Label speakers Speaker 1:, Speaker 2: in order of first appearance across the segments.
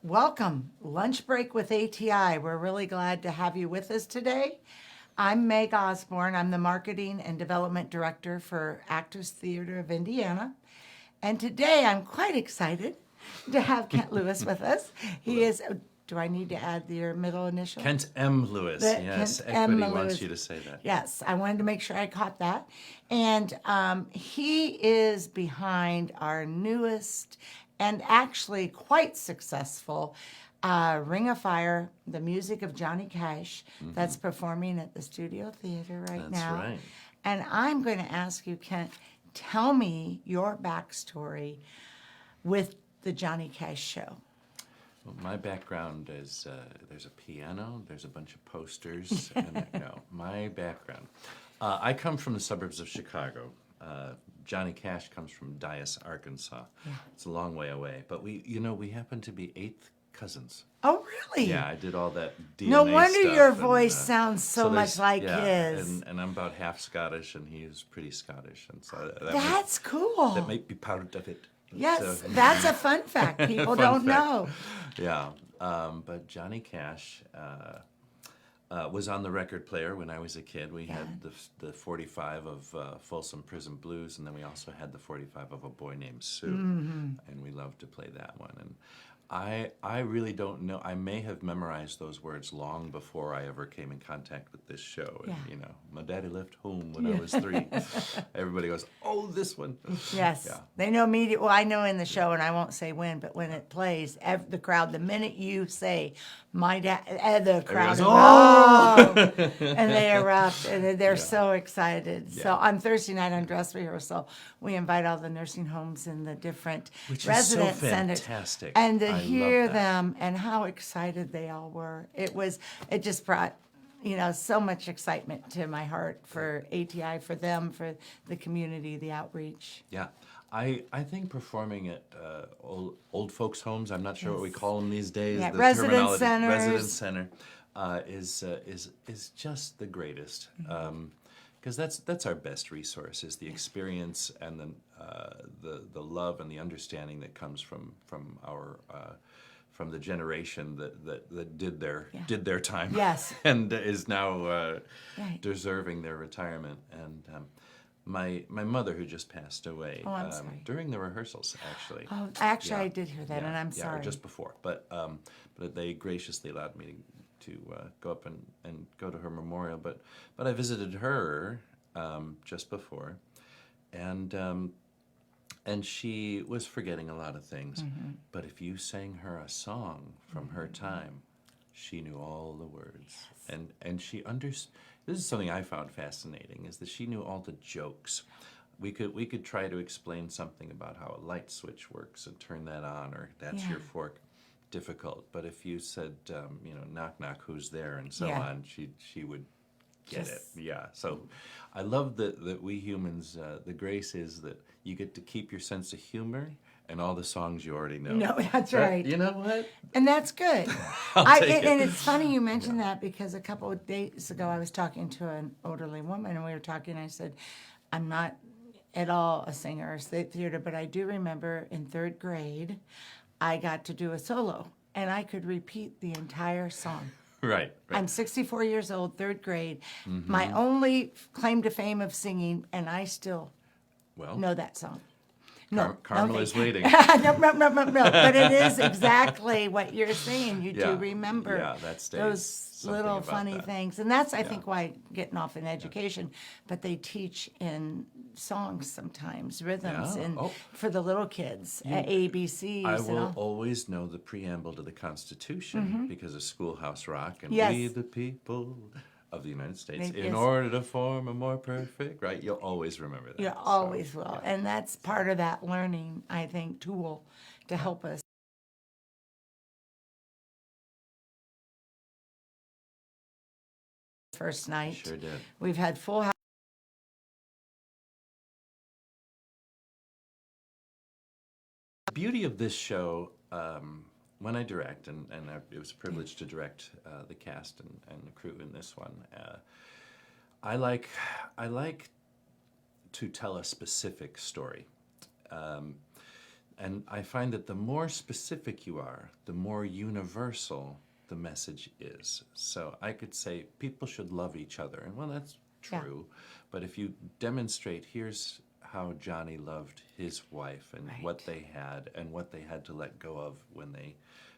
Speaker 1: Welcome, Lunch Break with ATI. We're really glad to have you with us today. I'm Meg Osborne. I'm the Marketing and Development Director for Actors Theater of Indiana. And today I'm quite excited to have Kent Lewis with us. He is, do I need to add your middle initial?
Speaker 2: Kent M. Lewis, yes.
Speaker 1: Kent M.
Speaker 2: Equity wants
Speaker 1: Lewis.
Speaker 2: you to say that.
Speaker 1: Yes, I wanted to make sure I caught that. And he is behind our newest and actually quite successful Ring of Fire, the music of Johnny Cash, that's performing at the Studio Theater right now.
Speaker 2: That's right.
Speaker 1: And I'm going to ask you, Kent, tell me your backstory with the Johnny Cash show.
Speaker 2: Well, my background is there's a piano, there's a bunch of posters, and my background. I come from the suburbs of Chicago. Johnny Cash comes from Dyess, Arkansas.
Speaker 1: Yeah.
Speaker 2: It's a long way away, but we happen to be eighth cousins.
Speaker 1: Oh, really?
Speaker 2: Yeah, I did all that DNA
Speaker 1: No wonder
Speaker 2: stuff,
Speaker 1: your
Speaker 2: and,
Speaker 1: voice sounds so much
Speaker 2: there's-
Speaker 1: like
Speaker 2: yeah,
Speaker 1: his.
Speaker 2: And I'm about half Scottish, and he's pretty Scottish, and so
Speaker 1: That's cool.
Speaker 2: that might be part of it.
Speaker 1: Yes,
Speaker 2: So-
Speaker 1: that's a fun fact. People
Speaker 2: Fun
Speaker 1: don't
Speaker 2: fact.
Speaker 1: know.
Speaker 2: Yeah, but Johnny Cash was on the record player when I was a kid. We had the 45 of Folsom Prison Blues, and then we also had the 45 of A Boy Named Sue, and we loved to play that one. And I really don't know. I may have memorized those words long before I ever came in contact with this show. And,
Speaker 1: Yeah.
Speaker 2: my daddy left home when I was 3. Everybody goes, "Oh, this one."
Speaker 1: Yes,
Speaker 2: Yeah.
Speaker 1: they know immediately. Well, I know in the show, and I won't say when, but when it plays, the crowd, the minute you say, "My dad," the crowd,
Speaker 2: Everyone's,
Speaker 1: and they erupt, and they're
Speaker 2: Yeah.
Speaker 1: so excited. So
Speaker 2: Yeah.
Speaker 1: on Thursday night on dress rehearsal, we invite all the nursing homes and the different
Speaker 2: Which is
Speaker 1: resident
Speaker 2: so
Speaker 1: centers,
Speaker 2: fantastic.
Speaker 1: and to
Speaker 2: I love
Speaker 1: hear
Speaker 2: that.
Speaker 1: them and how excited they all were. It just brought so much excitement to my heart for ATI, for them, for the community, the outreach.
Speaker 2: Yeah, I think performing at old folks' homes, I'm not sure what we call them these days.
Speaker 1: Yeah,
Speaker 2: the
Speaker 1: resident
Speaker 2: terminology,
Speaker 1: centers.
Speaker 2: resident center, is just the greatest. Because that's our best resource, is the experience and the love and the understanding that comes from our from the generation that did their time.
Speaker 1: Yes.
Speaker 2: And is now
Speaker 1: Right.
Speaker 2: deserving their retirement. And my mother, who just passed away,
Speaker 1: Oh, I'm sorry.
Speaker 2: during the rehearsals, actually.
Speaker 1: Oh, actually,
Speaker 2: Yeah.
Speaker 1: I did hear that, and I'm
Speaker 2: Yeah,
Speaker 1: sorry.
Speaker 2: or just before. But they graciously allowed me to go up and go to her memorial. But I visited her just before, and she was forgetting a lot of things.
Speaker 1: Mm-hmm.
Speaker 2: But if you sang her a song from her time, she knew all the words. And she understood. This is something I found fascinating, is that she knew all the jokes. We could try to explain something about how a light switch works and turn that on, or that's
Speaker 1: Yeah.
Speaker 2: your fork. Difficult. But if you said, knock, knock, who's there, and so
Speaker 1: Yeah.
Speaker 2: on, she would get
Speaker 1: Just-
Speaker 2: it. Yeah. So I love that we humans, the grace is that you get to keep your sense of humor and all the songs you already know.
Speaker 1: No, that's right.
Speaker 2: You know what?
Speaker 1: And that's good.
Speaker 2: take it.
Speaker 1: And it's funny you mentioned that, because a couple of days ago I was talking to an elderly woman, and we were talking. I said, I'm not at all a singer or state theater, but I do remember in 3rd grade I got to do a solo, and I could repeat the entire song.
Speaker 2: Right.
Speaker 1: I'm 64 years old, 3rd grade.
Speaker 2: Mm-hmm.
Speaker 1: My only claim to fame of singing, and I still
Speaker 2: Well,
Speaker 1: know that song. No,
Speaker 2: Carmel
Speaker 1: no,
Speaker 2: is waiting.
Speaker 1: no, but it is exactly what you're saying. You
Speaker 2: Yeah.
Speaker 1: do remember
Speaker 2: Yeah, that stays
Speaker 1: those
Speaker 2: something
Speaker 1: little
Speaker 2: about
Speaker 1: funny
Speaker 2: that.
Speaker 1: things. And that's, I think, why getting off in education, but they teach in songs sometimes, rhythms,
Speaker 2: Yeah.
Speaker 1: and
Speaker 2: Oh.
Speaker 1: for the little kids, ABCs
Speaker 2: I
Speaker 1: and
Speaker 2: will
Speaker 1: all.
Speaker 2: always know the preamble to the Constitution because of Schoolhouse Rock and
Speaker 1: Yes.
Speaker 2: we the people of the United States,
Speaker 1: Yes.
Speaker 2: in order to form a more perfect, right? You'll always remember that.
Speaker 1: You
Speaker 2: So,
Speaker 1: always will.
Speaker 2: yeah.
Speaker 1: And that's part of that learning, I think, tool to help us. First night.
Speaker 2: Sure did.
Speaker 1: We've had full house.
Speaker 2: The beauty of this show, when I direct, and it was a privilege to direct the cast and the crew in this one, I like to tell a specific story. And I find that the more specific you are, the more universal the message is. So I could say people should love each other. And well, that's true. But if you demonstrate, here's how Johnny loved his wife and what they had and what they had to let go of when they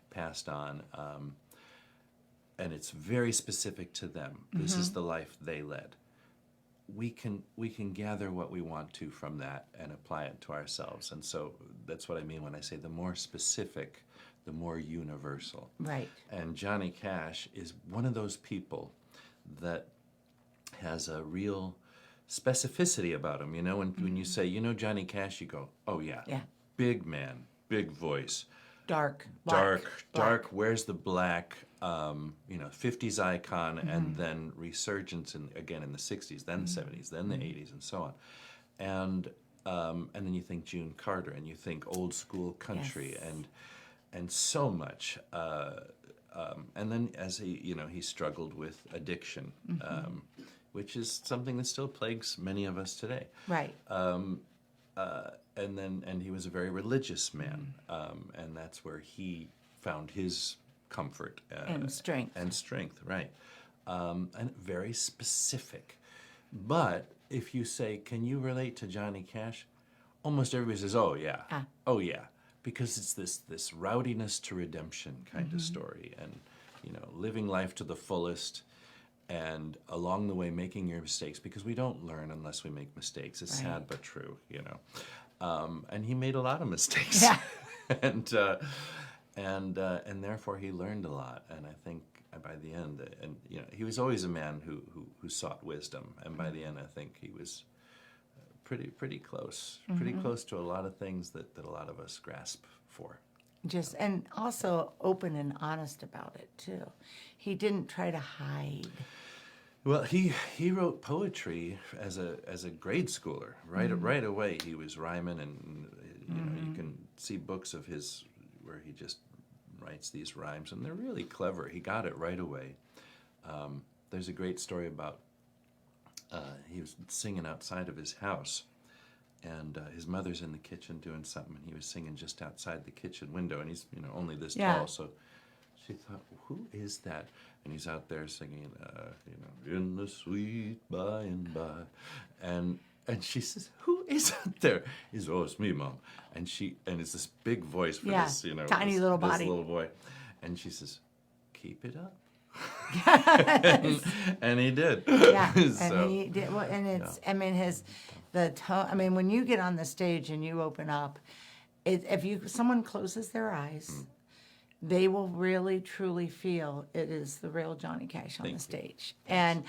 Speaker 2: passed on. And it's very specific to them. This is the life they led. We can gather what we want to from that and apply it to ourselves. And so that's what I mean when I say the more specific, the more universal.
Speaker 1: Right.
Speaker 2: And Johnny Cash is one of those people that has a real specificity about him. You know, when you say, you know, Johnny Cash, you go, oh yeah, big man, big voice.
Speaker 1: Dark.
Speaker 2: Dark. Where's the black? 50s icon, and then resurgence again in the 60s, then the 70s, then the 80s, and so on. And then you think June Carter, and you think old school country, and so much. And then as he struggled with addiction, which is something that still plagues many of us today.
Speaker 1: Right.
Speaker 2: And he was a very religious man, and that's where he found his comfort
Speaker 1: and strength.
Speaker 2: Right. And very specific. But if you say, can you relate to Johnny Cash? Almost everybody says, oh yeah, oh yeah, because it's this rowdiness to redemption kind of story, and living life to the fullest, and along the way making your mistakes, because we don't learn unless we make mistakes. It's sad but true, and he made a lot of mistakes. And therefore he learned a lot, and I think by the end, he was always a man who sought wisdom, and by the end I think he was pretty close to a lot of things that a lot of us grasp for.
Speaker 1: And also open and honest about it too. He didn't try to hide.
Speaker 2: Well, he wrote poetry as a grade schooler. Right away he was rhyming, and you can see books of his where he just writes these rhymes, and they're really clever. He got it right away. There's a great story about he was singing outside of his house, and his mother's in the kitchen doing something, and he was singing just outside the kitchen window, and he's only this tall, so she thought, who is that? And he's out there singing, in the sweet by and by, and she says, who is out there? He says, oh, it's me, Mom. And it's this big voice for this,
Speaker 1: tiny little body,
Speaker 2: this little boy. And she says, keep it up.
Speaker 1: Yes.
Speaker 2: and he did.
Speaker 1: Yeah, and he did. Well, and it's, the tone. When you get on the stage and you open up, if someone closes their eyes, they will really truly feel it is the real Johnny Cash on the stage. And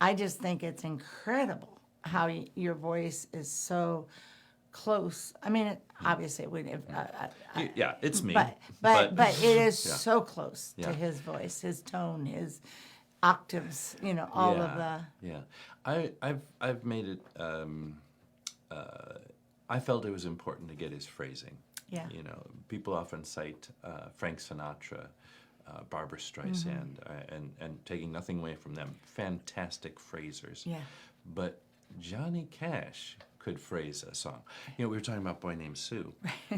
Speaker 1: I just think it's incredible how your voice is so close. Obviously,
Speaker 2: it's me.
Speaker 1: But it is so close to his voice, his tone, his octaves. All of the.
Speaker 2: Yeah, I've made it. I felt it was important to get his phrasing.
Speaker 1: Yeah.
Speaker 2: People often cite Frank Sinatra, Barbra Streisand, and taking nothing away from them, fantastic phrasers.
Speaker 1: Yeah.
Speaker 2: But Johnny Cash could phrase a song. We were talking about Boy Named Sue.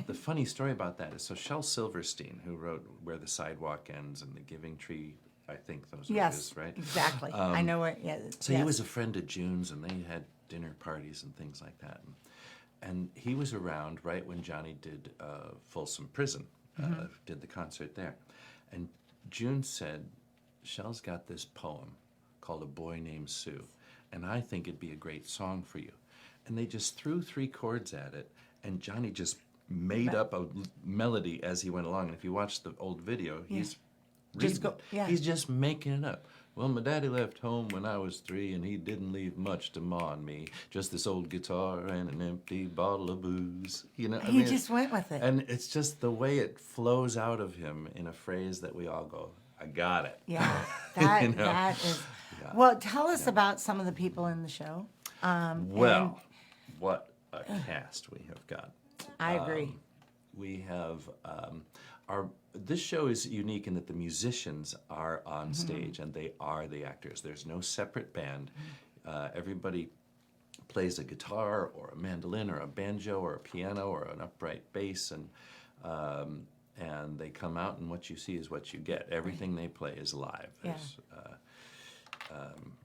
Speaker 2: The funny story about that is, so Shel Silverstein, who wrote Where the Sidewalk Ends and The Giving Tree, I think those are his, right?
Speaker 1: Exactly. I know it. Yeah.
Speaker 2: So he was a friend of June's, and they had dinner parties and things like that. And he was around right when Johnny did Folsom Prison, did the concert there. And June said, Shel's got this poem called A Boy Named Sue, and I think it'd be a great song for you. And they just threw 3 chords at it, and Johnny just made up a melody as he went along. And if you watch the old video, he's he's just making it up. Well, my daddy left home when I was 3, and he didn't leave much to ma and me. Just this old guitar and an empty bottle of booze.
Speaker 1: He just went with it.
Speaker 2: And it's just the way it flows out of him in a phrase that we all go, I got it.
Speaker 1: Yeah, that is. Yeah. Well, tell us about some of the people in the show.
Speaker 2: What a cast we have got.
Speaker 1: I agree.
Speaker 2: We have this show is unique in that the musicians are on stage and they are the actors. There's no separate band. Everybody plays a guitar or a mandolin or a banjo or a piano or an upright bass, and they come out, and what you see is what you get. Everything they play is live.
Speaker 1: Yeah.
Speaker 2: There's,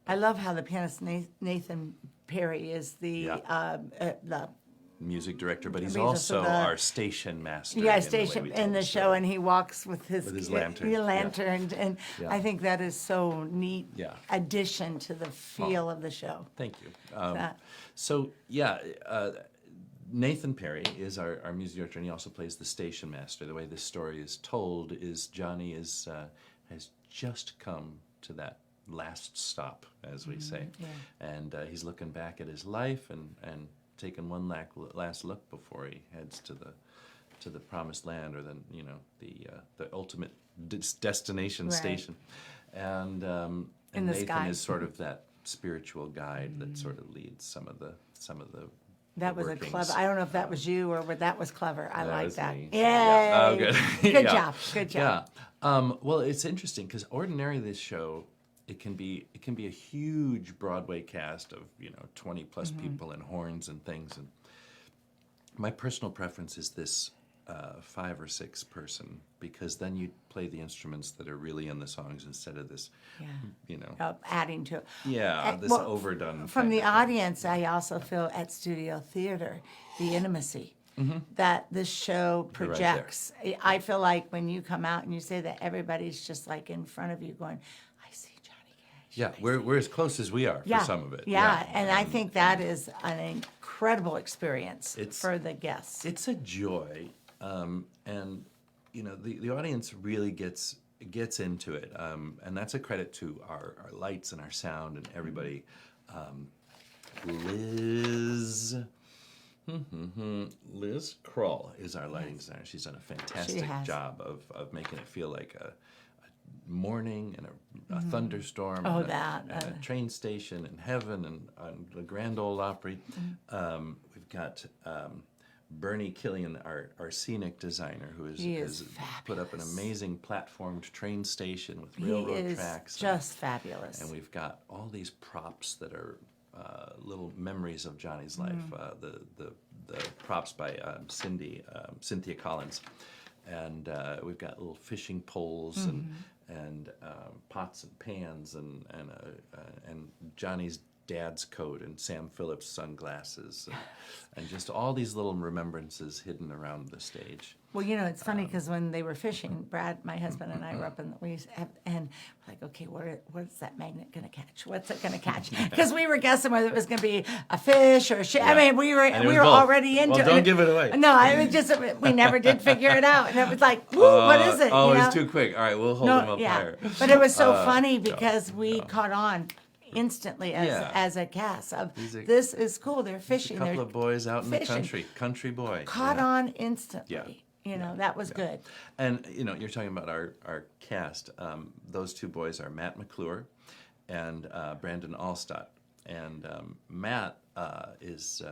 Speaker 1: I love how the pianist Nathan Perry is the
Speaker 2: music director, but he's
Speaker 1: He's also
Speaker 2: also
Speaker 1: the-
Speaker 2: our station master.
Speaker 1: yeah,
Speaker 2: in the way
Speaker 1: station
Speaker 2: we tell
Speaker 1: in the show,
Speaker 2: story.
Speaker 1: and he walks with his
Speaker 2: lantern, yeah.
Speaker 1: lantern, and
Speaker 2: Yeah.
Speaker 1: I think that is so neat.
Speaker 2: Yeah.
Speaker 1: Addition to the feel of the show.
Speaker 2: Thank you.
Speaker 1: That-
Speaker 2: So yeah, Nathan Perry is our music director, and he also plays the station master. The way this story is told is Johnny has just come to that last stop, as we say, and he's looking back at his life and taking one last look before he heads to the promised land, or the ultimate destination
Speaker 1: Right.
Speaker 2: station, and
Speaker 1: In the
Speaker 2: Nathan
Speaker 1: sky.
Speaker 2: is sort of that spiritual guide that sort of leads some of the
Speaker 1: That was a
Speaker 2: workings.
Speaker 1: clever. I don't know if that was you or what. That was clever. I
Speaker 2: That
Speaker 1: like
Speaker 2: was
Speaker 1: that.
Speaker 2: me.
Speaker 1: Yay!
Speaker 2: Yeah. Oh, good.
Speaker 1: Good
Speaker 2: Yeah.
Speaker 1: job. Good job.
Speaker 2: Yeah. Well, it's interesting because ordinarily this show, it can be a huge Broadway cast of 20 plus people and horns and things, and my personal preference is this 5 or 6 person, because then you play the instruments that are really in the songs instead of this,
Speaker 1: Adding to it.
Speaker 2: this
Speaker 1: Well,
Speaker 2: overdone.
Speaker 1: From
Speaker 2: kind
Speaker 1: the
Speaker 2: of thing.
Speaker 1: audience, I also feel at studio theater the intimacy that this show
Speaker 2: You're right there.
Speaker 1: projects. I feel like when you come out and you say that, everybody's just like in front of you going, "I see Johnny Cash."
Speaker 2: Yeah, we're as close as we are for some of it.
Speaker 1: Yeah, and I think that is an incredible experience
Speaker 2: It's-
Speaker 1: for the guests.
Speaker 2: It's a joy, and the audience really gets into it, and that's a credit to our lights and our sound and everybody. Liz Kroll is our lighting designer. She's done a fantastic
Speaker 1: has.
Speaker 2: job of making it feel like a morning and a thunderstorm,
Speaker 1: Oh,
Speaker 2: and,
Speaker 1: that,
Speaker 2: and a train station in heaven, and the Grand Ole Opry. We've got Bernie Killian, our scenic designer, who
Speaker 1: He is
Speaker 2: has put up an
Speaker 1: fabulous.
Speaker 2: amazing platformed train station with
Speaker 1: He
Speaker 2: railroad
Speaker 1: is
Speaker 2: tracks.
Speaker 1: just fabulous.
Speaker 2: And we've got all these props that are little memories of Johnny's life. The props by Cynthia Collins, and we've got little fishing poles and pots and pans and Johnny's dad's coat and Sam Phillips sunglasses and just all these little remembrances hidden around the stage.
Speaker 1: Well, it's funny because when they were fishing, Brad, my husband, and I were up and and we're like, okay, what's that magnet going to catch? What's it going to catch? Because we were guessing whether it was going to be a fish or a ship. I mean, we were
Speaker 2: And it was
Speaker 1: were
Speaker 2: both.
Speaker 1: already into
Speaker 2: Well,
Speaker 1: it.
Speaker 2: don't give it away.
Speaker 1: No, I was just we never did figure it out, and it was like, ooh, what is it?
Speaker 2: Oh,
Speaker 1: you know?
Speaker 2: it's too quick. All right, we'll hold them up higher.
Speaker 1: But it was so funny because we caught on instantly as
Speaker 2: Yeah.
Speaker 1: as a cast of
Speaker 2: These are-
Speaker 1: this is cool. They're
Speaker 2: A
Speaker 1: fishing.
Speaker 2: couple
Speaker 1: They're
Speaker 2: of boys out in the
Speaker 1: fishing.
Speaker 2: country boy.
Speaker 1: caught
Speaker 2: yeah.
Speaker 1: on instantly.
Speaker 2: Yeah.
Speaker 1: That was good.
Speaker 2: And you're talking about our cast. Those 2 boys are Matt McClure and Brandon Allstott. And Matt is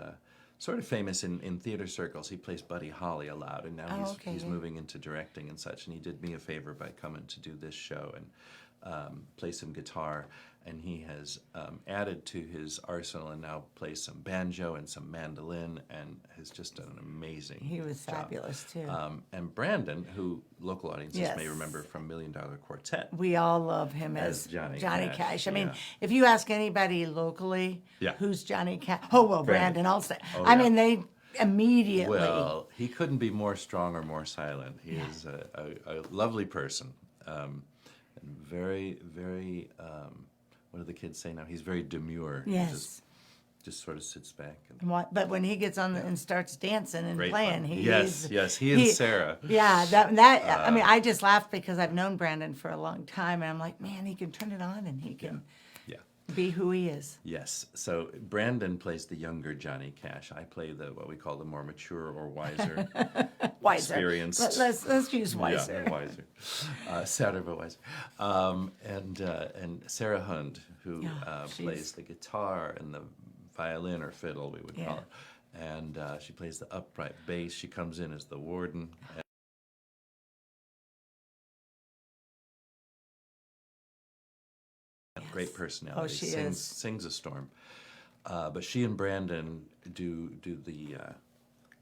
Speaker 2: sort of famous in theater circles. He plays Buddy Holly a lot, and now he's moving into directing and such. And he did me a favor by coming to do this show and play some guitar. And he has added to his arsenal and now plays some banjo and some mandolin, and has just done an amazing
Speaker 1: He was
Speaker 2: job.
Speaker 1: fabulous too.
Speaker 2: And Brandon, who local audiences
Speaker 1: Yes.
Speaker 2: may remember from $1 Million Quartet.
Speaker 1: We all love him
Speaker 2: As
Speaker 1: as
Speaker 2: Johnny
Speaker 1: Cash.
Speaker 2: Cash,
Speaker 1: I mean,
Speaker 2: yeah.
Speaker 1: if you ask anybody locally
Speaker 2: Yeah.
Speaker 1: who's Johnny Cash, oh, well,
Speaker 2: Brandon.
Speaker 1: Brandon also.
Speaker 2: Oh,
Speaker 1: I
Speaker 2: yeah.
Speaker 1: mean, they immediately.
Speaker 2: Well, he couldn't be more strong or more silent. He is a lovely person, and very, very. What do the kids say now? He's very demure. He
Speaker 1: Yes.
Speaker 2: just sort of sits back and.
Speaker 1: But when he gets on and starts dancing and
Speaker 2: Great
Speaker 1: playing,
Speaker 2: fun.
Speaker 1: he's
Speaker 2: Yes, he and Sarah.
Speaker 1: Yeah, I mean, I just laughed because I've known Brandon for a long time, and I'm like, man, he can turn it on and he can
Speaker 2: Yeah.
Speaker 1: be who he is.
Speaker 2: Yes. So Brandon plays the younger Johnny Cash. I play what we call the more mature or wiser.
Speaker 1: Wiser.
Speaker 2: Experienced.
Speaker 1: Let's use wiser.
Speaker 2: Yeah, wiser. Sadder but wiser. And Sarah Hund, who
Speaker 1: she's-
Speaker 2: plays the guitar and the violin or fiddle, we would call
Speaker 1: Yeah.
Speaker 2: it. And she plays the upright bass. She comes in as the warden. Great personality.
Speaker 1: Oh, she
Speaker 2: sings,
Speaker 1: is.
Speaker 2: Sings a storm. But she and Brandon do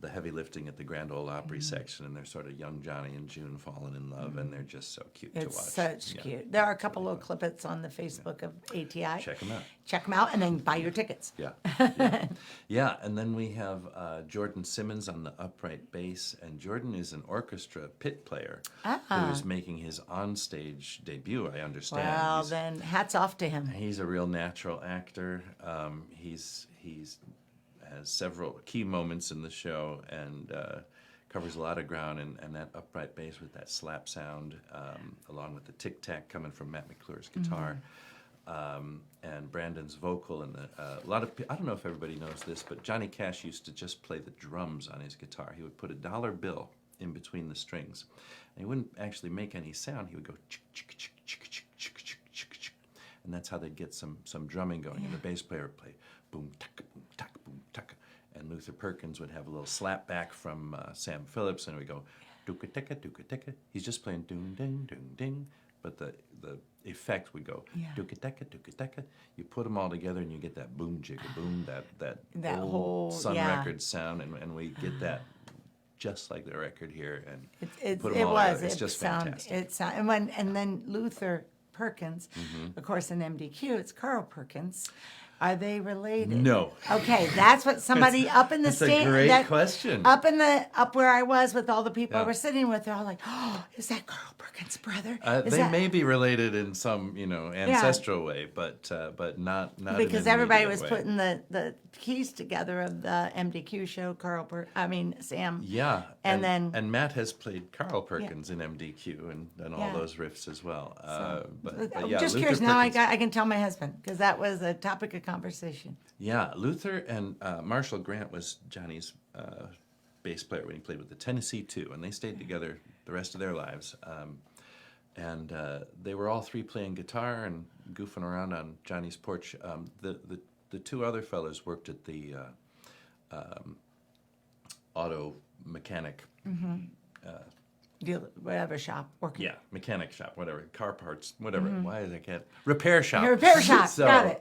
Speaker 2: the heavy lifting at the Grand Ole Opry section, and they're sort of young Johnny and June falling in love, and they're just so cute to watch.
Speaker 1: It's such
Speaker 2: Yeah.
Speaker 1: cute. There are a couple little clippets on the Facebook of ATI.
Speaker 2: Check them out.
Speaker 1: Check them out and then buy your tickets.
Speaker 2: Yeah. Yeah, and then we have Jordan Simmons on the upright bass, and Jordan is an orchestra pit player who is making his onstage debut, I understand.
Speaker 1: Well, then hats off to him.
Speaker 2: He's a real natural actor. He's has several key moments in the show and covers a lot of ground. And that upright bass with that slap sound, along with the tic tac coming from Matt McClure's guitar, and Brandon's vocal, and a lot of I don't know if everybody knows this, but Johnny Cash used to just play the drums on his guitar. He would put a dollar bill in between the strings, and he wouldn't actually make any sound. He would go chick chick chick chick chick chick chick chick chick, and that's how they'd get some drumming going. And the bass player would play boom taka boom taka boom taka, and Luther Perkins would have a little slap back from Sam Phillips, and we go dooka tika dooka tika. He's just playing doom ding doom ding, but the effect would go dooka tika dooka tika. You put them all together, and you get that boom jigga boom, that old
Speaker 1: whole
Speaker 2: Sun Records sound, and we get that just like the record here, and put them all together. It's just fantastic.
Speaker 1: And then Luther Perkins, of course, in MDQ, it's Carl Perkins. Are they related?
Speaker 2: No.
Speaker 1: Okay, that's what somebody up in the
Speaker 2: That's a
Speaker 1: stand.
Speaker 2: great question.
Speaker 1: Up where I was with all the people I
Speaker 2: Yeah.
Speaker 1: was sitting with, they're all like, "Oh, is that Carl Perkins' brother?"
Speaker 2: They may be related in some, ancestral way, but not in
Speaker 1: because
Speaker 2: an
Speaker 1: everybody
Speaker 2: immediate
Speaker 1: was
Speaker 2: way.
Speaker 1: putting the keys together of the MDQ show. Sam.
Speaker 2: Yeah,
Speaker 1: And then-
Speaker 2: Matt has played Carl Perkins in MDQ and done all
Speaker 1: Yeah.
Speaker 2: those riffs as well. But
Speaker 1: I'm
Speaker 2: yeah,
Speaker 1: just
Speaker 2: Luther
Speaker 1: curious. Now
Speaker 2: Perkins.
Speaker 1: I can tell my husband because that was a topic of conversation.
Speaker 2: Yeah, Luther and Marshall Grant was Johnny's bass player when he played with the Tennessee Two, and they stayed together the rest of their lives. And they were all three playing guitar and goofing around on Johnny's porch. The two other fellows worked at the auto mechanic.
Speaker 1: Whatever shop working.
Speaker 2: Yeah, mechanic shop, whatever, car parts, whatever. Why is that repair shop?
Speaker 1: Repair shop,
Speaker 2: So,
Speaker 1: got it.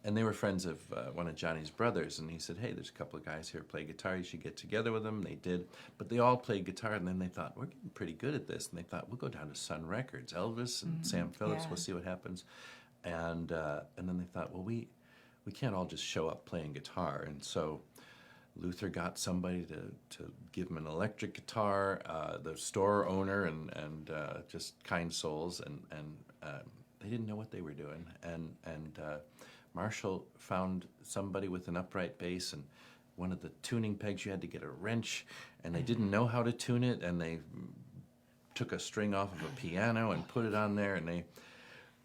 Speaker 2: and they were friends of one of Johnny's brothers, and he said, "Hey, there's a couple of guys here who play guitar. You should get together with them." They did, but they all played guitar, and then they thought, "We're getting pretty good at this," and they thought, "We'll go down to Sun Records, Elvis and Sam Phillips.
Speaker 1: Yeah.
Speaker 2: We'll see what happens." And then they thought, "Well, we can't all just show up playing guitar," and so Luther got somebody to give him an electric guitar, the store owner, and just kind souls, and they didn't know what they were doing. And Marshall found somebody with an upright bass, and one of the tuning pegs you had to get a wrench, and they didn't know how to tune it, and they took a string off of a piano and put it on there, and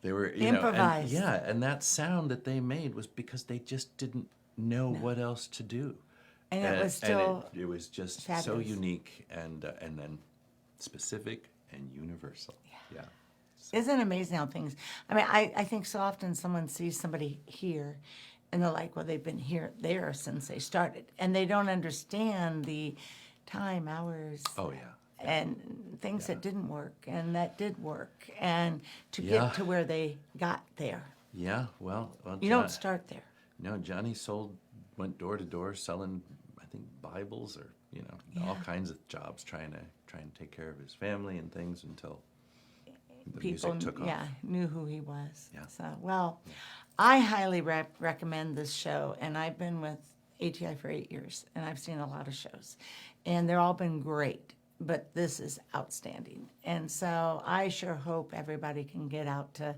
Speaker 2: they were
Speaker 1: Improvised.
Speaker 2: and that sound that they made was because they just didn't know what else to do.
Speaker 1: And it was still
Speaker 2: it was just so
Speaker 1: fabulous.
Speaker 2: unique and then specific and universal. Yeah.
Speaker 1: Isn't it amazing how things? I mean, I think so often someone sees somebody here, and they're like, "Well, they've been there since they started," and they don't understand the time, hours,
Speaker 2: Oh yeah.
Speaker 1: and things that didn't work and that did work, and to
Speaker 2: Yeah.
Speaker 1: get to where they got there.
Speaker 2: Yeah. Well.
Speaker 1: You don't start there.
Speaker 2: No, Johnny went door to door selling, I think, Bibles or all kinds of jobs, trying to take care of his family and things until the
Speaker 1: People
Speaker 2: music took off.
Speaker 1: knew who he was.
Speaker 2: Yeah.
Speaker 1: So, well, I highly recommend this show, and I've been with ATI for 8 years, and I've seen a lot of shows, and they're all been great, but this is outstanding. And so I sure hope everybody can get out to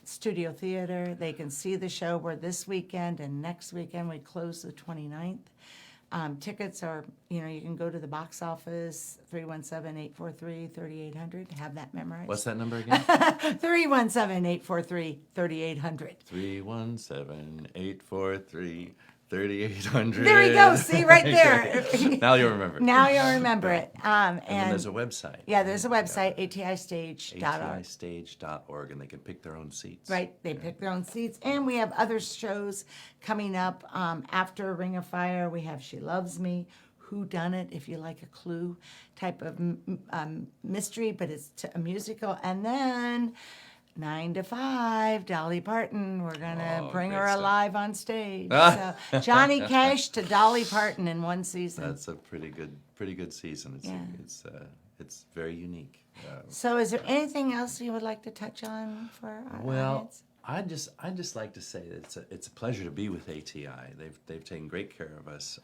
Speaker 1: Studio Theater. They can see the show. We're this weekend, and next weekend we close the 29th. Tickets are, you can go to the box office, 317-843-3800. Have that memorized.
Speaker 2: What's that number again?
Speaker 1: 317-843-3800.
Speaker 2: 317-843-3800.
Speaker 1: There we go. See, right there.
Speaker 2: Now you'll remember.
Speaker 1: Now you'll remember it.
Speaker 2: And then there's a website.
Speaker 1: Yeah, there's a website, atistage.org.
Speaker 2: ATIstage.org, and they can pick their own seats.
Speaker 1: Right, they pick their own seats. And we have other shows coming up after Ring of Fire. We have She Loves Me, Who Done It, if you like a Clue type of mystery, but it's a musical. And then 9 to 5, Dolly Parton. We're going to
Speaker 2: Oh,
Speaker 1: bring
Speaker 2: great
Speaker 1: her
Speaker 2: stuff.
Speaker 1: alive on stage. So Johnny Cash to Dolly Parton in one season.
Speaker 2: That's a pretty good season. It's very unique.
Speaker 1: So is there anything else you would like to touch on for our
Speaker 2: Well,
Speaker 1: audience?
Speaker 2: I just like to say that it's a pleasure to be with ATI. They've taken great care of us.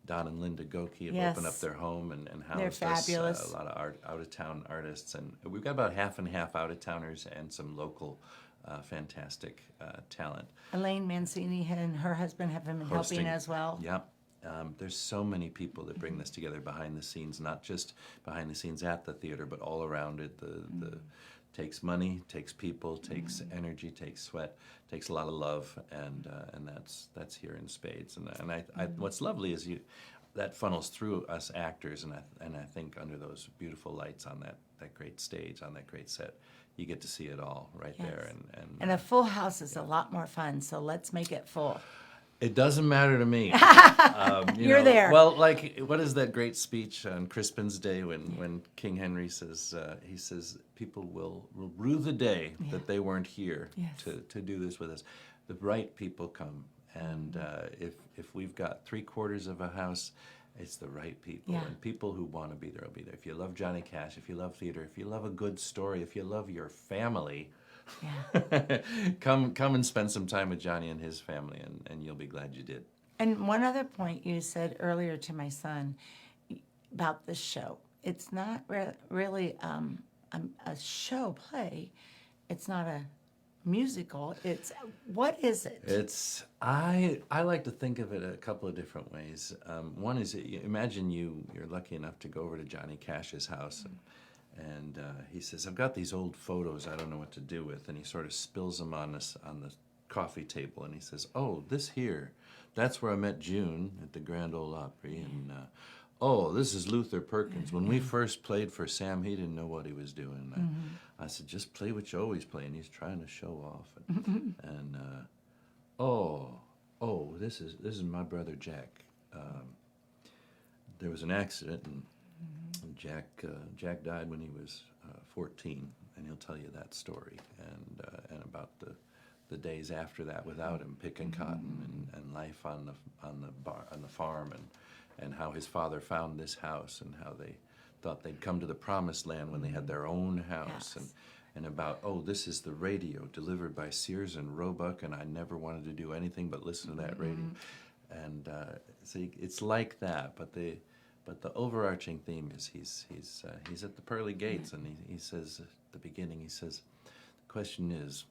Speaker 2: Don and Linda Goki have
Speaker 1: Yes.
Speaker 2: opened up their home and
Speaker 1: They're
Speaker 2: housed us,
Speaker 1: fabulous.
Speaker 2: a lot of out of town artists, and we've got about half and half out of towners and some local fantastic talent.
Speaker 1: Elaine Mancini and her husband have been
Speaker 2: Hosting.
Speaker 1: helping as well.
Speaker 2: Yep. There's so many people that bring this together behind the scenes, not just behind the scenes at the theater, but all around it. The takes money, takes people, takes energy, takes sweat, takes a lot of love, and that's here in spades. And I what's lovely is that funnels through us actors, and I think under those beautiful lights on that great stage, on that great set, you get to see it all right there.
Speaker 1: And a full house is a lot more fun, so let's make it full.
Speaker 2: It doesn't matter to me.
Speaker 1: You're there.
Speaker 2: Well, like, what is that great speech on Crispin's Day when King Henry says, he says, people will rue the day that they weren't here
Speaker 1: Yes.
Speaker 2: to do this with us. The right people come. And if we've got 3/4 of a house, it's the right people.
Speaker 1: Yeah.
Speaker 2: And people who want to be there will be there. If you love Johnny Cash, if you love theater, if you love a good story, if you love your family, come and spend some time with Johnny and his family, and you'll be glad you did.
Speaker 1: And one other point you said earlier to my son about this show. It's not really a show play. It's not a musical. What is it?
Speaker 2: It's I like to think of it a couple of different ways. One is, imagine you're lucky enough to go over to Johnny Cash's house, and he says, I've got these old photos I don't know what to do with, and he sort of spills them on the coffee table, and he says, oh, this here, that's where I met June at the Grand Ole Opry, and oh, this is Luther Perkins. When we first played for Sam, he didn't know what he was doing. I said, just play what you always play, and he's trying to show off. And this is my brother Jack. There was an accident, and Jack died when he was 14, and he'll tell you that story, and about the days after that without him, picking cotton and life on the farm, and how his father found this house, and how they thought they'd come to the promised land when they had their own house,
Speaker 1: Yes.
Speaker 2: and about, oh, this is the radio delivered by Sears and Roebuck, and I never wanted to do anything but listen to that radio. And so it's like that, but the overarching theme is he's at the pearly gates, and he says at the beginning, he says, the question is,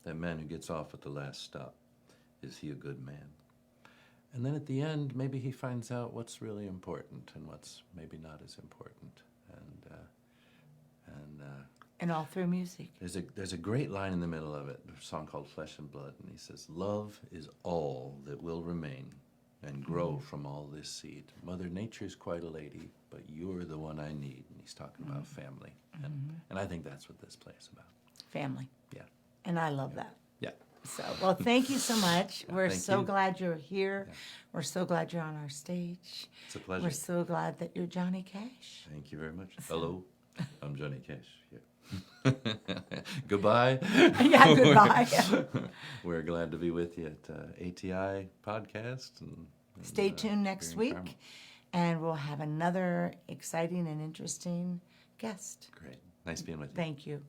Speaker 2: that man who gets off at the last stop, is he a good man? And then at the end, maybe he finds out what's really important and what's maybe not as important.
Speaker 1: And all through music.
Speaker 2: There's a great line in the middle of it, a song called Flesh and Blood, and he says, love is all that will remain and grow from all this seed. Mother Nature's quite a lady, but you're the one I need. And he's talking about family. And I think that's what this play is about.
Speaker 1: Family.
Speaker 2: Yeah.
Speaker 1: And I love that.
Speaker 2: Yeah.
Speaker 1: So, well, thank you so much. We're
Speaker 2: thank
Speaker 1: so
Speaker 2: you.
Speaker 1: glad you're here. We're so glad you're on our stage.
Speaker 2: It's a pleasure.
Speaker 1: We're so glad that you're Johnny Cash.
Speaker 2: Thank you very much. Hello, I'm Johnny Cash. Yeah. Goodbye.
Speaker 1: Yeah, goodbye.
Speaker 2: We're glad to be with you at ATI Podcast. And
Speaker 1: Stay tuned next
Speaker 2: here in
Speaker 1: week,
Speaker 2: Carmel.
Speaker 1: and we'll have another exciting and interesting guest.
Speaker 2: Great. Nice being with you.
Speaker 1: Thank you.